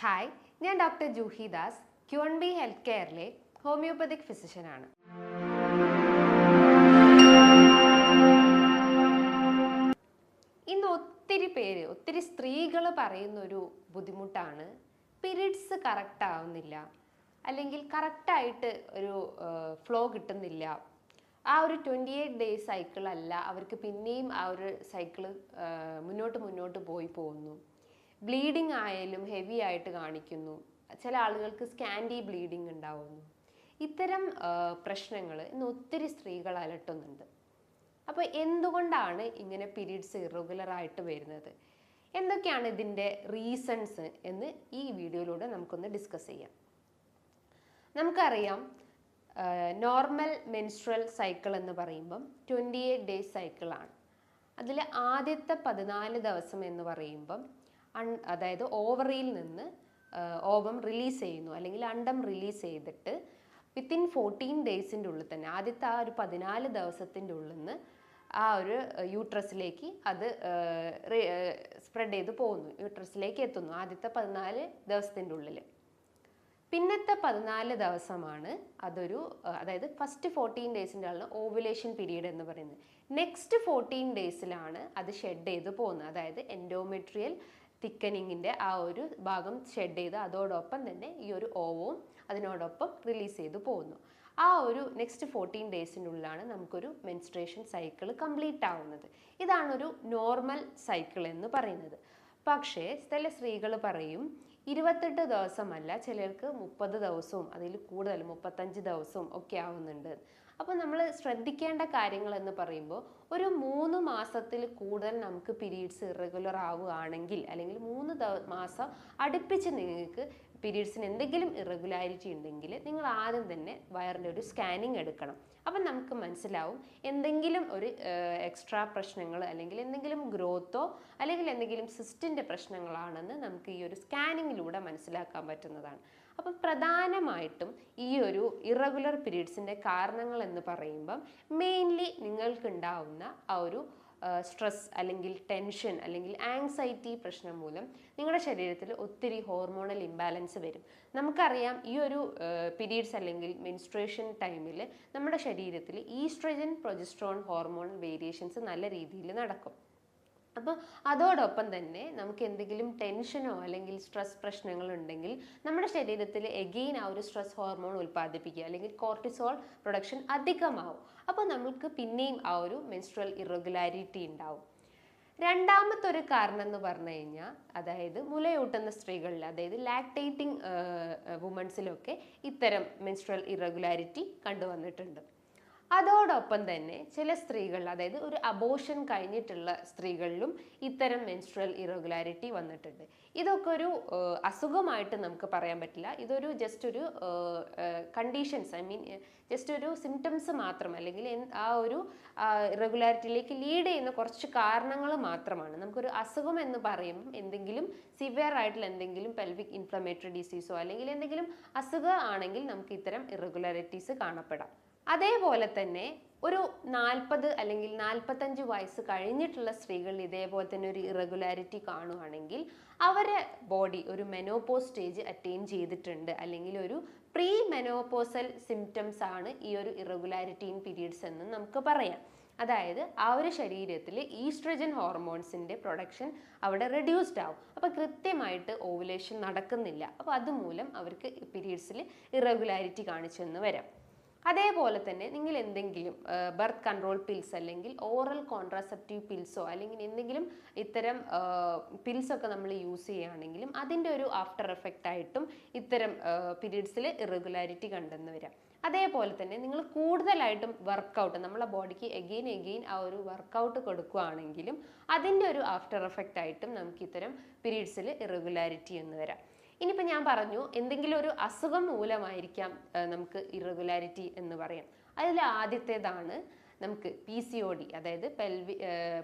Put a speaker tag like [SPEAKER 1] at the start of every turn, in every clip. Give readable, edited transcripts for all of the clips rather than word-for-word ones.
[SPEAKER 1] Hi, ഞാൻ doctor Juhi Das, ക്യൂൺബി health കെയറിലെ ഹോമിയോപ്പതിക് ഫിസിഷ്യനാണ്. ഇന്ന് ഒത്തിരി സ്ത്രീകൾ പറയുന്നൊരു ബുദ്ധിമുട്ടാണ് പീരീഡ്സ് കറക്റ്റ് ആവുന്നില്ല, അല്ലെങ്കിൽ കറക്റ്റായിട്ട് ഒരു ഫ്ലോ കിട്ടുന്നില്ല. ആ ഒരു 28 ഡേയ്സ് സൈക്കിൾ അല്ല, അവർക്ക് പിന്നെയും ആ ഒരു സൈക്കിള് മുന്നോട്ട് പോയി പോകുന്നു. ബ്ലീഡിങ് ആയാലും ഹെവി ആയിട്ട് കാണിക്കുന്നു. ചില ആളുകൾക്ക് സ്കാൻഡി ബ്ലീഡിങ് ഉണ്ടാവുന്നു. ഇത്തരം പ്രശ്നങ്ങൾ ഇന്ന് ഒത്തിരി സ്ത്രീകൾ അലട്ടുന്നുണ്ട്. അപ്പോൾ എന്തുകൊണ്ടാണ് ഇങ്ങനെ പീരീഡ്സ് ഇറഗുലർ ആയിട്ട് വരുന്നത്, എന്തൊക്കെയാണ് ഇതിൻ്റെ റീസൺസ് എന്ന് ഈ വീഡിയോയിലൂടെ നമുക്കൊന്ന് ഡിസ്കസ് ചെയ്യാം. നമുക്കറിയാം, നോർമൽ മെൻസ്ട്രൽ സൈക്കിൾ എന്ന് പറയുമ്പം 28 ഡേയ്സ് സൈക്കിളാണ്. അതിൽ ആദ്യത്തെ 14 ദിവസം എന്ന് പറയുമ്പം അതായത് ഓവറിയിൽ നിന്ന് ഓവം റിലീസ് ചെയ്യുന്നു, അല്ലെങ്കിൽ അണ്ടം റിലീസ് ചെയ്തിട്ട് വിത്തിൻ 14 ഡേയ്സിൻ്റെ ഉള്ളിൽ തന്നെ, ആദ്യത്തെ ആ ഒരു 14 ദിവസത്തിൻ്റെ ഉള്ളിൽ നിന്ന് ആ ഒരു യൂട്രസിലേക്ക് അത് സ്പ്രെഡ് ചെയ്ത് പോകുന്നു, യൂട്രസിലേക്ക് എത്തുന്നു ആദ്യത്തെ 14 ദിവസത്തിൻ്റെ ഉള്ളിൽ. പിന്നത്തെ 14 ദിവസമാണ് അതായത് ഫസ്റ്റ് 14 ഡേയ്സിൻ്റെ ആണ് ഓവുലേഷൻ പീരീഡ് എന്ന് പറയുന്നത്. നെക്സ്റ്റ് 14 ഡേയ്സിലാണ് അത് ഷെഡ് ചെയ്ത് പോകുന്നത്. അതായത് എൻഡോമെട്രിയൽ തിക്കനിങ്ങിൻ്റെ ആ ഒരു ഭാഗം ഷെഡ് ചെയ്ത് അതോടൊപ്പം തന്നെ ഈ ഒരു ഓവവും അതിനോടൊപ്പം റിലീസ് ചെയ്ത് പോകുന്നു. ആ ഒരു നെക്സ്റ്റ് 14 ഡേയ്സിൻ്റെ ഉള്ളിലാണ് നമുക്കൊരു മെൻസ്ട്രേഷൻ സൈക്കിൾ കംപ്ലീറ്റ് ആവുന്നത്. ഇതാണൊരു നോർമൽ സൈക്കിൾ എന്ന് പറയുന്നത്. പക്ഷേ ചില സ്ത്രീകൾ പറയും 28 ദിവസമല്ല, ചിലർക്ക് 30 ദിവസവും അതിൽ കൂടുതൽ 35 ദിവസവും ഒക്കെ ആവുന്നുണ്ട്. അപ്പോൾ നമ്മൾ ശ്രദ്ധിക്കേണ്ട കാര്യങ്ങൾ എന്ന് പറയുമ്പോൾ, ഒരു 3 മാസത്തിൽ കൂടുതൽ നമുക്ക് പീരീഡ്സ് ഇറഗുലർ ആവുകയാണെങ്കിൽ, അല്ലെങ്കിൽ 3 മാസം അടുപ്പിച്ച് നിങ്ങൾക്ക് പീരീഡ്സിന് എന്തെങ്കിലും ഇറഗുലാരിറ്റി ഉണ്ടെങ്കിൽ നിങ്ങൾ ആദ്യം തന്നെ വയറിൻ്റെ ഒരു സ്കാനിങ് എടുക്കണം. അപ്പം നമുക്ക് മനസ്സിലാവും എന്തെങ്കിലും ഒരു എക്സ്ട്രാ പ്രശ്നങ്ങൾ, അല്ലെങ്കിൽ എന്തെങ്കിലും ഗ്രോത്തോ അല്ലെങ്കിൽ എന്തെങ്കിലും സിസ്റ്റിൻ്റെ പ്രശ്നങ്ങളാണെന്ന് നമുക്ക് ഈ ഒരു സ്കാനിങ്ങിലൂടെ മനസ്സിലാക്കാൻ പറ്റുന്നതാണ്. അപ്പം പ്രധാനമായിട്ടും ഈ ഒരു ഇറഗുലർ പീരീഡ്സിൻ്റെ കാരണങ്ങൾ എന്ന് പറയുമ്പം മെയിൻലി നിങ്ങൾക്കുണ്ടാവുന്ന ആ ഒരു സ്ട്രെസ് അല്ലെങ്കിൽ ടെൻഷൻ അല്ലെങ്കിൽ ആങ്സൈറ്റി പ്രശ്നം മൂലം നിങ്ങളുടെ ശരീരത്തിൽ ഒത്തിരി ഹോർമോണൽ ഇംബാലൻസ് വരും. നമുക്കറിയാം, ഈ ഒരു പീരീഡ്സ് അല്ലെങ്കിൽ മെൻസ്ട്രേഷൻ ടൈമിൽ നമ്മുടെ ശരീരത്തിൽ ഈസ്ട്രജൻ പ്രൊജസ്ട്രോൺ ഹോർമോൺ വേരിയേഷൻസ് നല്ല രീതിയിൽ നടക്കും. അപ്പോൾ അതോടൊപ്പം തന്നെ നമുക്ക് എന്തെങ്കിലും ടെൻഷനോ അല്ലെങ്കിൽ സ്ട്രെസ് പ്രശ്നങ്ങൾ ഉണ്ടെങ്കിൽ നമ്മുടെ ശരീരത്തിൽ എഗെയിൻ ആ ഒരു സ്ട്രെസ് ഹോർമോൺ ഉൽപ്പാദിപ്പിക്കുക, അല്ലെങ്കിൽ കോർട്ടിസോൾ പ്രൊഡക്ഷൻ അധികമാവും. അപ്പോൾ നമുക്ക് പിന്നെയും ആ ഒരു മെൻസ്ട്രൽ ഇറഗുലാരിറ്റി ഉണ്ടാവും. രണ്ടാമത്തെ ഒരു കാരണം എന്ന് പറഞ്ഞു കഴിഞ്ഞാൽ, അതായത് മുലയൂട്ടുന്ന സ്ത്രീകളിൽ, അതായത് ലാക്ടേറ്റിംഗ് വുമൺസിലൊക്കെ ഇത്തരം മെൻസ്ട്രൽ ഇറഗുലാരിറ്റി കണ്ടുവന്നിട്ടുണ്ട്. അതോടൊപ്പം തന്നെ ചില സ്ത്രീകൾ, അതായത് ഒരു അബോർഷൻ കഴിഞ്ഞിട്ടുള്ള സ്ത്രീകളിലും ഇത്തരം മെൻസ്ട്രൽ ഇറഗുലാരിറ്റി വന്നിട്ടുണ്ട്. ഇതൊക്കെ ഒരു അസുഖമായിട്ട് നമുക്ക് പറയാൻ പറ്റില്ല. ഇതൊരു ജസ്റ്റ് ഒരു കണ്ടീഷൻസ്, ജസ്റ്റ് ഒരു സിംറ്റംസ് മാത്രം, അല്ലെങ്കിൽ ആ ഒരു ഇറഗുലാരിറ്റിയിലേക്ക് ലീഡ് ചെയ്യുന്ന കുറച്ച് കാരണങ്ങൾ മാത്രമാണ്. നമുക്കൊരു അസുഖം എന്ന് പറയുമ്പോൾ എന്തെങ്കിലും സിവിയർ ആയിട്ടുള്ള എന്തെങ്കിലും പെൽവിക് ഇൻഫ്ലമേറ്ററി ഡിസീസോ അല്ലെങ്കിൽ എന്തെങ്കിലും അസുഖം ആണെങ്കിൽ നമുക്ക് ഇത്തരം ഇറഗുലാരിറ്റീസ് കാണപ്പെടാം. അതേപോലെ തന്നെ ഒരു 40 അല്ലെങ്കിൽ 45 വയസ്സ് കഴിഞ്ഞിട്ടുള്ള സ്ത്രീകളിൽ ഇതേപോലെ തന്നെ ഒരു ഇറഗുലാരിറ്റി കാണുകയാണെങ്കിൽ അവരെ ബോഡി ഒരു മെനോപോസ് സ്റ്റേജ് അറ്റൈൻ ചെയ്തിട്ടുണ്ട്, അല്ലെങ്കിൽ ഒരു പ്രീ മെനോപോസൽ സിംറ്റംസ് ആണ് ഈ ഒരു ഇറഗുലാരിറ്റി ഇൻ പീരീഡ്സ് എന്ന് നമുക്ക് പറയാം. അതായത് ആ ഒരു ശരീരത്തിൽ ഈസ്ട്രജൻ ഹോർമോൺസിൻ്റെ പ്രൊഡക്ഷൻ അവിടെ റെഡ്യൂസ്ഡ് ആവും. അപ്പോൾ കൃത്യമായിട്ട് ഓവുലേഷൻ നടക്കുന്നില്ല. അപ്പോൾ അതുമൂലം അവർക്ക് പീരീഡ്സിൽ ഇറഗുലാരിറ്റി കാണിച്ചെന്ന് വരാം. അതേപോലെ തന്നെ നിങ്ങൾ എന്തെങ്കിലും ബർത്ത് കൺട്രോൾ പിൽസ് അല്ലെങ്കിൽ ഓറൽ കോൺട്രാസെപ്റ്റീവ് പിൽസോ അല്ലെങ്കിൽ എന്തെങ്കിലും ഇത്തരം പിൽസൊക്കെ നമ്മൾ യൂസ് ചെയ്യുകയാണെങ്കിലും അതിൻ്റെ ഒരു ആഫ്റ്റർ എഫക്റ്റ് ആയിട്ടും ഇത്തരം പീരീഡ്സിൽ ഇറഗുലാരിറ്റി കണ്ടെന്ന് വരാം. അതേപോലെ തന്നെ നിങ്ങൾ കൂടുതലായിട്ടും വർക്കൗട്ട്, നമ്മളെ ബോഡിക്ക് എഗെയിൻ ആ ഒരു വർക്കൗട്ട് കൊടുക്കുകയാണെങ്കിലും അതിൻ്റെ ഒരു ആഫ്റ്റർ എഫക്റ്റ് ആയിട്ടും നമുക്ക് ഇത്തരം പീരീഡ്സിൽ ഇറഗുലാരിറ്റി എന്ന് വരാം. ഇനിയിപ്പോൾ ഞാൻ പറഞ്ഞു, എന്തെങ്കിലും ഒരു അസുഖം മൂലമായിരിക്കാം നമുക്ക് ഇറഗുലാരിറ്റി എന്ന് പറയാം. അതിൽ ആദ്യത്തേതാണ് നമുക്ക് PCOD, അതായത്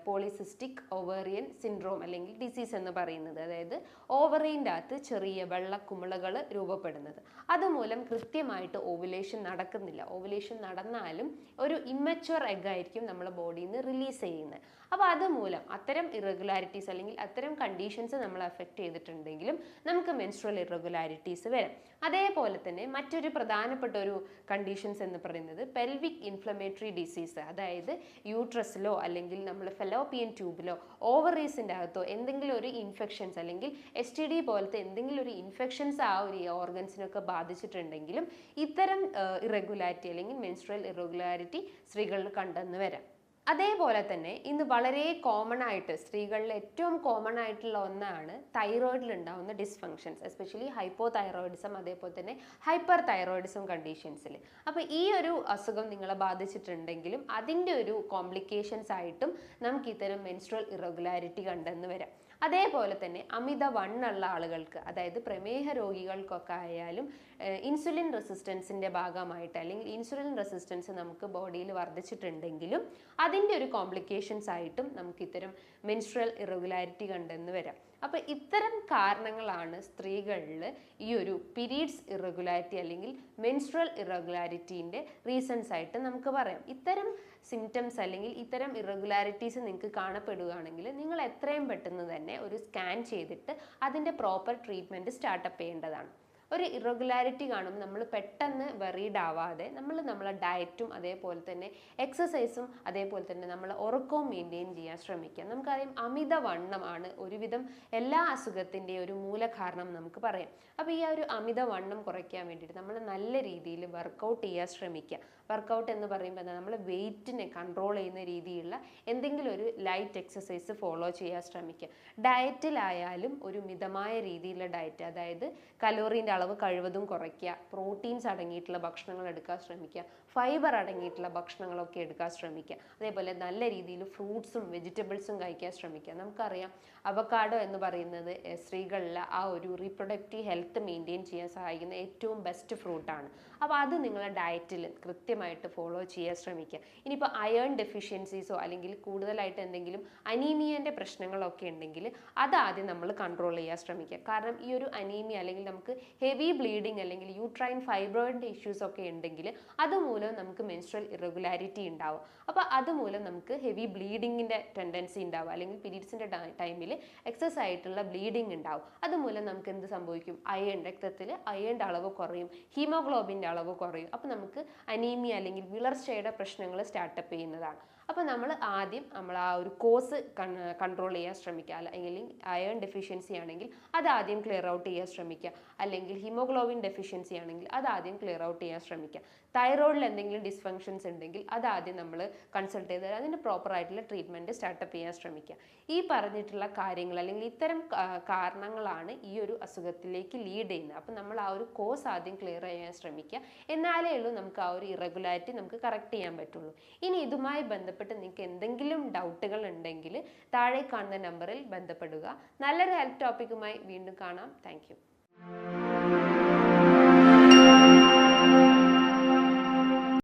[SPEAKER 1] പോളിസിസ്റ്റിക് ഓവേറിയൻ സിൻഡ്രോം അല്ലെങ്കിൽ ഡിസീസ് എന്ന് പറയുന്നത്. അതായത് ഓവറിൻ്റെ അകത്ത് ചെറിയ വെള്ളക്കുമിളകൾ രൂപപ്പെടുന്നത്. അതുമൂലം കൃത്യമായിട്ട് ഓവുലേഷൻ നടക്കുന്നില്ല. ഓവുലേഷൻ നടന്നാലും ഒരു ഇമ്മച്വർ എഗ് ആയിരിക്കും നമ്മളെ ബോഡിയിൽ നിന്ന് റിലീസ് ചെയ്യുന്നത്. അപ്പോൾ അതുമൂലം അത്തരം ഇറഗുലാരിറ്റീസ് അല്ലെങ്കിൽ അത്തരം കണ്ടീഷൻസ് നമ്മൾ അഫക്റ്റ് ചെയ്തിട്ടുണ്ടെങ്കിലും നമുക്ക് മെൻസ്ട്രൽ ഇറഗുലാരിറ്റീസ് വരാം. അതേപോലെ തന്നെ മറ്റൊരു പ്രധാനപ്പെട്ട ഒരു കണ്ടീഷൻസ് എന്ന് പറയുന്നത് പെൽവിക് ഇൻഫ്ലമേറ്ററി ഡിസീസ്, അതായത് യൂട്രസിലോ അല്ലെങ്കിൽ നമ്മൾ ഫെലോപ്പിയൻ ട്യൂബിലോ ഓവറീസിൻ്റെ അകത്തോ എന്തെങ്കിലും ഒരു ഇൻഫെക്ഷൻസ് അല്ലെങ്കിൽ STD പോലത്തെ എന്തെങ്കിലും ഒരു ഇൻഫെക്ഷൻസ് ആ ഒരു ഓർഗൻസിനൊക്കെ ബാധിച്ചിട്ടുണ്ടെങ്കിലും ഇത്തരം ഇറഗുലാരിറ്റി അല്ലെങ്കിൽ മെൻസ്ട്രൽ ഇറഗുലാരിറ്റി സ്ത്രീകളിൽ കണ്ടെന്ന് വരാം. അതേപോലെ തന്നെ ഇന്ന് വളരെ കോമൺ ആയിട്ട് സ്ത്രീകളിൽ ഏറ്റവും കോമൺ ആയിട്ടുള്ള ഒന്നാണ് തൈറോയിഡിൽ ഉണ്ടാകുന്ന ഡിസ്ഫങ്ഷൻസ്, എസ്പെഷ്യലി ഹൈപ്പോ തൈറോയിഡിസം അതേപോലെ തന്നെ ഹൈപ്പർ തൈറോയിഡിസം കണ്ടീഷൻസിൽ. അപ്പോൾ ഈ ഒരു അസുഖം നിങ്ങളെ ബാധിച്ചിട്ടുണ്ടെങ്കിലും അതിൻ്റെ ഒരു കോംപ്ലിക്കേഷൻസ് ആയിട്ടും നമുക്ക് ഇത്തരം മെൻസ്ട്രൽ ഇറഗുലാരിറ്റി കണ്ടെന്ന് വരാം. അതേപോലെ തന്നെ അമിത വണ്ണുള്ള ആളുകൾക്ക്, അതായത് പ്രമേഹ രോഗികൾക്കൊക്കെ ആയാലും ഇൻസുലിൻ റെസിസ്റ്റൻസിൻ്റെ ഭാഗമായിട്ട് അല്ലെങ്കിൽ ഇൻസുലിൻ റെസിസ്റ്റൻസ് നമുക്ക് ബോഡിയിൽ വർദ്ധിച്ചിട്ടുണ്ടെങ്കിലും അതിൻ്റെ ഒരു കോംപ്ലിക്കേഷൻസ് ആയിട്ടും നമുക്ക് ഇത്തരം മെൻസ്ട്രൽ ഇറഗുലാരിറ്റി കണ്ടെന്ന് വരാം. അപ്പോൾ ഇത്തരം കാരണങ്ങളാണ് സ്ത്രീകളിൽ ഈ ഒരു പീരീഡ്സ് ഇറഗുലാരിറ്റി അല്ലെങ്കിൽ മെൻസ്ട്രൽ ഇറഗുലാരിറ്റീൻ്റെ റീസൺസ് ആയിട്ട് നമുക്ക് പറയാം. ഇത്തരം സിംറ്റംസ് അല്ലെങ്കിൽ ഇത്തരം ഇറഗുലാരിറ്റീസ് നിങ്ങൾക്ക് കാണപ്പെടുകയാണെങ്കിൽ നിങ്ങൾ എത്രയും പെട്ടെന്ന് തന്നെ ഒരു സ്കാൻ ചെയ്തിട്ട് അതിൻ്റെ പ്രോപ്പർ ട്രീറ്റ്മെൻറ്റ് സ്റ്റാർട്ടപ്പ് ചെയ്യേണ്ടതാണ്. ഒരു ഇറഗുലാരിറ്റി കാണുമ്പോൾ നമ്മൾ പെട്ടെന്ന് വെറീഡ് ആവാതെ നമ്മളെ ഡയറ്റും അതേപോലെ തന്നെ എക്സസൈസും അതേപോലെ തന്നെ നമ്മൾ ഉറക്കവും മെയിൻറ്റെയിൻ ചെയ്യാൻ ശ്രമിക്കുക. നമുക്കറിയാം അമിതവണ്ണമാണ് ഒരുവിധം എല്ലാ അസുഖത്തിൻ്റെ ഒരു മൂലകാരണം നമുക്ക് പറയാം. അപ്പോൾ ഈ ഒരു അമിതവണ്ണം കുറയ്ക്കാൻ വേണ്ടിയിട്ട് നമ്മൾ നല്ല രീതിയിൽ വർക്കൗട്ട് ചെയ്യാൻ ശ്രമിക്കുക. വർക്കൗട്ട് എന്ന് പറയുമ്പോൾ നമ്മൾ വെയിറ്റിനെ കൺട്രോൾ ചെയ്യുന്ന രീതിയിലുള്ള എന്തെങ്കിലും ഒരു ലൈറ്റ് എക്സസൈസ് ഫോളോ ചെയ്യാൻ ശ്രമിക്കുക. ഡയറ്റിലായാലും ഒരു മിതമായ രീതിയിലുള്ള ഡയറ്റ്, അതായത് കലോറീൻ്റെ അളവ് കഴിവതും കുറയ്ക്കുക, പ്രോട്ടീൻസ് അടങ്ങിയിട്ടുള്ള ഭക്ഷണങ്ങൾ എടുക്കാൻ ശ്രമിക്കുക, ഫൈബർ അടങ്ങിയിട്ടുള്ള ഭക്ഷണങ്ങളൊക്കെ എടുക്കാൻ ശ്രമിക്കുക. അതേപോലെ നല്ല രീതിയിൽ ഫ്രൂട്ട്സും വെജിറ്റബിൾസും കഴിക്കാൻ ശ്രമിക്കുക. നമുക്കറിയാം അവക്കാഡോ എന്ന് പറയുന്നത് സ്ത്രീകളിൽ ആ ഒരു റീപ്രൊഡക്റ്റീവ് ഹെൽത്ത് മെയിൻറ്റെയിൻ ചെയ്യാൻ സഹായിക്കുന്ന ഏറ്റവും ബെസ്റ്റ് ഫ്രൂട്ടാണ്. അപ്പോൾ അത് നിങ്ങളുടെ ഡയറ്റിൽ കൃത്യമായിട്ട് ഫോളോ ചെയ്യാൻ ശ്രമിക്കുക. ഇനിയിപ്പോൾ അയേൺ ഡെഫിഷ്യൻസീസോ അല്ലെങ്കിൽ കൂടുതലായിട്ട് എന്തെങ്കിലും അനീമിയൻ്റെ പ്രശ്നങ്ങളൊക്കെ ഉണ്ടെങ്കിൽ അതാദ്യം നമ്മൾ കൺട്രോൾ ചെയ്യാൻ ശ്രമിക്കുക. കാരണം ഈ ഒരു അനീമിയ അല്ലെങ്കിൽ നമുക്ക് ഹെവി ബ്ലീഡിങ് അല്ലെങ്കിൽ യൂട്രൈൻ ഫൈബ്രോയിഡിൻ്റെ ഇഷ്യൂസ് ഒക്കെ ഉണ്ടെങ്കിൽ അതുമൂലം നമുക്ക് മെൻസ്ട്രൽ ഇറഗുലാരിറ്റി ഉണ്ടാവും. അപ്പോൾ അതുമൂലം നമുക്ക് ഹെവി ബ്ലീഡിങ്ങിൻ്റെ ടെൻഡൻസി ഉണ്ടാവും, അല്ലെങ്കിൽ പീരീഡ്സിൻ്റെ ടൈമിൽ എക്സസ് ആയിട്ടുള്ള ബ്ലീഡിങ് ഉണ്ടാവും. അതുമൂലം നമുക്ക് എന്ത് സംഭവിക്കും? രക്തത്തിൽ അയേണിൻ്റെ അളവ് കുറയും, ഹീമോഗ്ലോബിൻ്റെ അളവ് കുറയും. അപ്പോൾ നമുക്ക് അനീമിയ അല്ലെങ്കിൽ വിളർച്ചയുടെ പ്രശ്നങ്ങൾ സ്റ്റാർട്ടപ്പ് ചെയ്യുന്നതാണ്. അപ്പോൾ നമ്മൾ ആദ്യം ആ ഒരു കോസ് കൺട്രോൾ ചെയ്യാൻ ശ്രമിക്കുക. അല്ലെങ്കിൽ അയേൺ ഡെഫിഷ്യൻസി ആണെങ്കിൽ അത് ആദ്യം ക്ലിയർ ഔട്ട് ചെയ്യാൻ ശ്രമിക്കുക. അല്ലെങ്കിൽ ഹീമോഗ്ലോബിൻ ഡെഫിഷ്യൻസി ആണെങ്കിൽ അത് ആദ്യം ക്ലിയർ ഔട്ട് ചെയ്യാൻ ശ്രമിക്കുക. തൈറോയിഡിൽ എന്തെങ്കിലും ഡിസ്ഫങ്ഷൻസ് ഉണ്ടെങ്കിൽ അത് ആദ്യം നമ്മൾ കൺസൾട്ട് ചെയ്ത് അതിന് പ്രോപ്പറായിട്ടുള്ള ട്രീറ്റ്മെൻറ്റ് സ്റ്റാർട്ടപ്പ് ചെയ്യാൻ ശ്രമിക്കുക. ഈ പറഞ്ഞിട്ടുള്ള കാര്യങ്ങൾ അല്ലെങ്കിൽ ഇത്തരം കാരണങ്ങളാണ് ഈ ഒരു അസുഖത്തിലേക്ക് ലീഡ് ചെയ്യുന്നത്. അപ്പോൾ നമ്മൾ ആ ഒരു കോസ് ആദ്യം ക്ലിയർ ചെയ്യാൻ ശ്രമിക്കുക. എന്നാലേ ഉള്ളൂ നമുക്ക് ആ ഒരു ഇറഗുലാരിറ്റി നമുക്ക് കറക്റ്റ് ചെയ്യാൻ പറ്റുള്ളൂ. ഇനി ഇതുമായി ബന്ധപ്പെട്ട് നിങ്ങൾക്ക് എന്തെങ്കിലും ഡൗട്ടുകൾ ഉണ്ടെങ്കിൽ താഴെ കാണുന്ന നമ്പറിൽ ബന്ധപ്പെടുക. നല്ലൊരു ഹെൽത്ത് ടോപ്പിക്കുമായി വീണ്ടും കാണാം. Thank you.